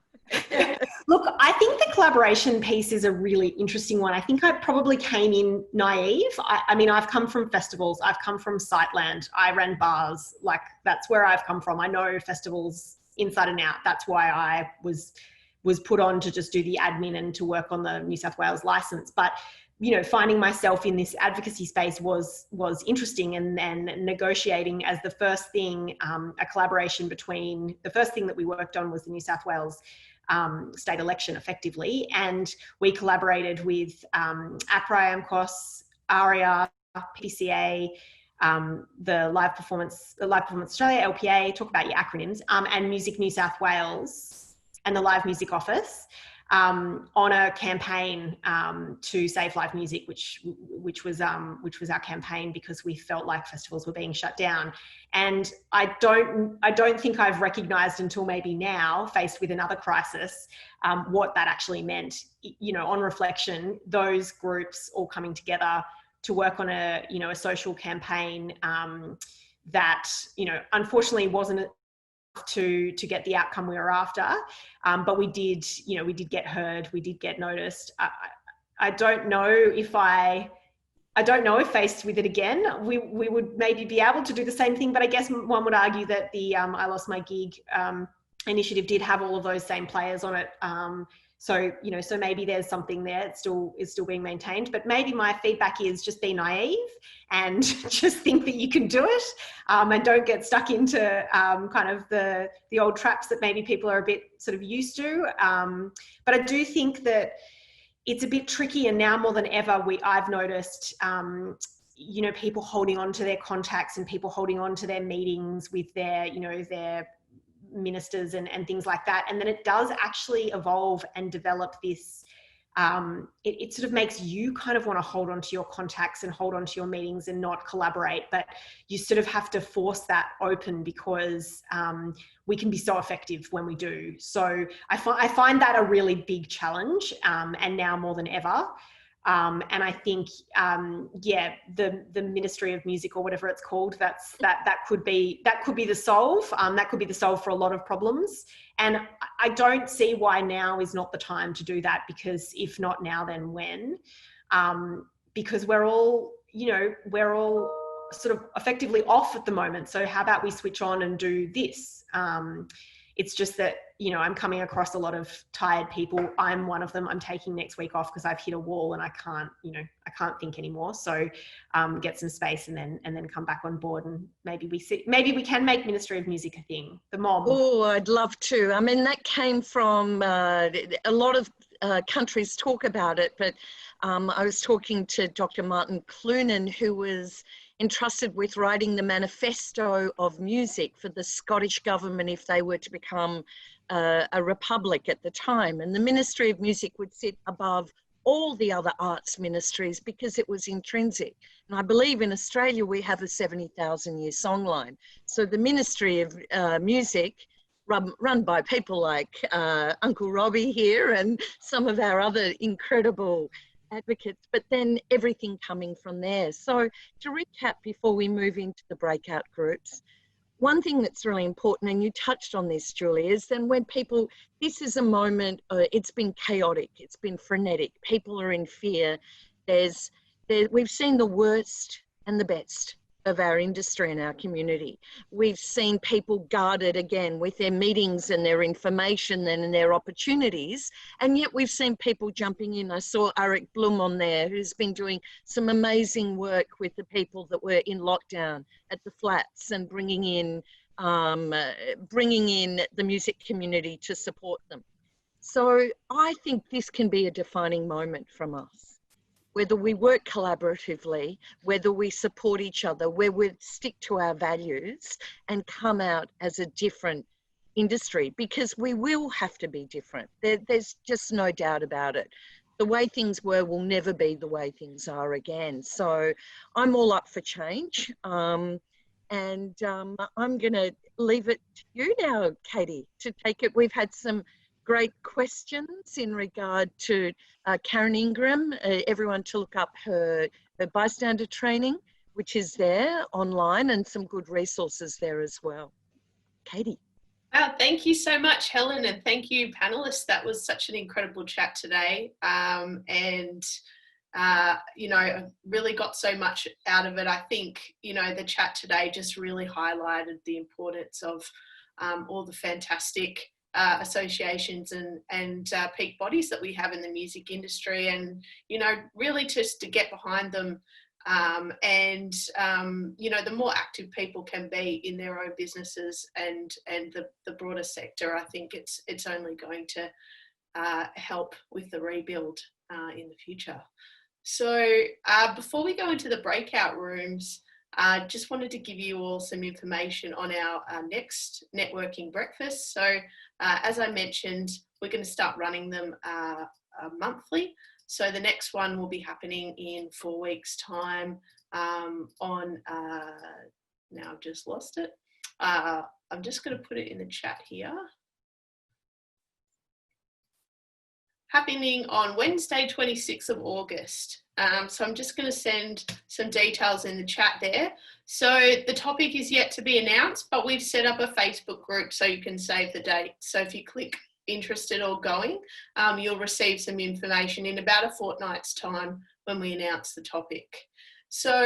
Look, I think the collaboration piece is a really interesting one. I think I probably came in naive. I mean, I've come from festivals. I've come from Sightland. I ran bars. Like, that's where I've come from. I know festivals inside and out. That's why I was put on to just do the admin and to work on the New South Wales license. But, you know, finding myself in this advocacy space was interesting, and then negotiating as the first thing, a collaboration between, the first thing that we worked on was the New South Wales state election effectively, and we collaborated with APRA, AMCOS, ARIA, PCA, the Live Performance Australia, LPA, talk about your acronyms, and Music New South Wales and the Live Music Office on a campaign to save live music, which was our campaign, because we felt like festivals were being shut down. And I don't think I've recognised until maybe now, faced with another crisis, what that actually meant. You know, on reflection, those groups all coming together to work on a social campaign that, you know, unfortunately wasn't to get the outcome we were after, but we did get heard, we did get noticed. I don't know if faced with it again, we would maybe be able to do the same thing, but I guess one would argue that the I Lost My Gig initiative did have all of those same players on it. So, you know, so maybe there's something there. It's still being maintained, but maybe my feedback is just be naive and just think that you can do it, and don't get stuck into kind of the old traps that maybe people are a bit sort of used to. But I do think that it's a bit tricky, and now more than ever, I've noticed, you know, people holding on to their contacts and people holding on to their meetings with their, you know, their ministers and things like that. And then it does actually evolve and develop this, it sort of makes you kind of want to hold on to your contacts and hold on to your meetings and not collaborate, but you sort of have to force that open, because we can be so effective when we do. So I find that a really big challenge, and now more than ever. And I think, yeah, the Ministry of Music, or whatever it's called, that could be the solve. That could be the solve for a lot of problems. And I don't see why now is not the time to do that, because if not now, then when? Because we're all sort of effectively off at the moment. So how about we switch on and do this? It's just that, you know, I'm coming across a lot of tired people. I'm one of them. I'm taking next week off because I've hit a wall and I can't think anymore. So get some space and then come back on board, and maybe we can make Ministry of Music a thing. The mob. Oh, I'd love to. I mean, that came from a lot of countries talk about it, but I was talking to Dr. Martin Clunan, who was entrusted with writing the manifesto of music for the Scottish government if they were to become a republic at the time. And the Ministry of Music would sit above all the other arts ministries because it was intrinsic. And I believe in Australia we have a 70,000-year songline. So the Ministry of Music, run by people like Uncle Robbie here and some of our other incredible advocates, but then everything coming from there. So to recap before we move into the breakout groups, one thing that's really important, and you touched on this, Julie, is then when people, this is a moment, it's been chaotic, it's been frenetic, people are in fear. We've seen the worst and the best of our industry and our community. We've seen people guarded again with their meetings and their information and their opportunities, and yet we've seen people jumping in. I saw Eric Blum on there, who's been doing some amazing work with the people that were in lockdown at the flats and bringing in the music community to support them. So I think this can be a defining moment from us. Whether we work collaboratively, whether we support each other, where we stick to our values and come out as a different industry, because we will have to be different. There's just no doubt about it. The way things were will never be the way things are again. So I'm all up for change. I'm going to leave it to you now, Katie, to take it. We've had some great questions in regard to Karen Ingram, everyone to look up her bystander training, which is there online, and some good resources there as well. Katie. Wow, thank you so much, Helen, and thank you, panelists. That was such an incredible chat today. You know, I really got so much out of it. I think, you know, the chat today just really highlighted the importance of all the fantastic associations and peak bodies that we have in the music industry, and, you know, really just to get behind them. You know, the more active people can be in their own businesses and the broader sector, I think it's only going to help with the rebuild in the future. So before we go into the breakout rooms, I just wanted to give you all some information on our next networking breakfast. So as I mentioned, we're going to start running them monthly. So the next one will be happening in 4 weeks' time on, now I've just lost it. I'm just going to put it in the chat here. Happening on Wednesday, 26th of August. So I'm just going to send some details in the chat there. So the topic is yet to be announced, but we've set up a Facebook group so you can save the date. So if you click interested or going, you'll receive some information in about a fortnight's time when we announce the topic. So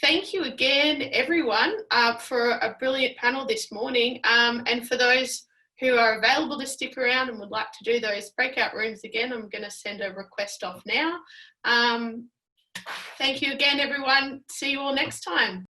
thank you again, everyone, for a brilliant panel this morning. And for those who are available to stick around and would like to do those breakout rooms again, I'm going to send a request off now. Thank you again, everyone. See you all next time.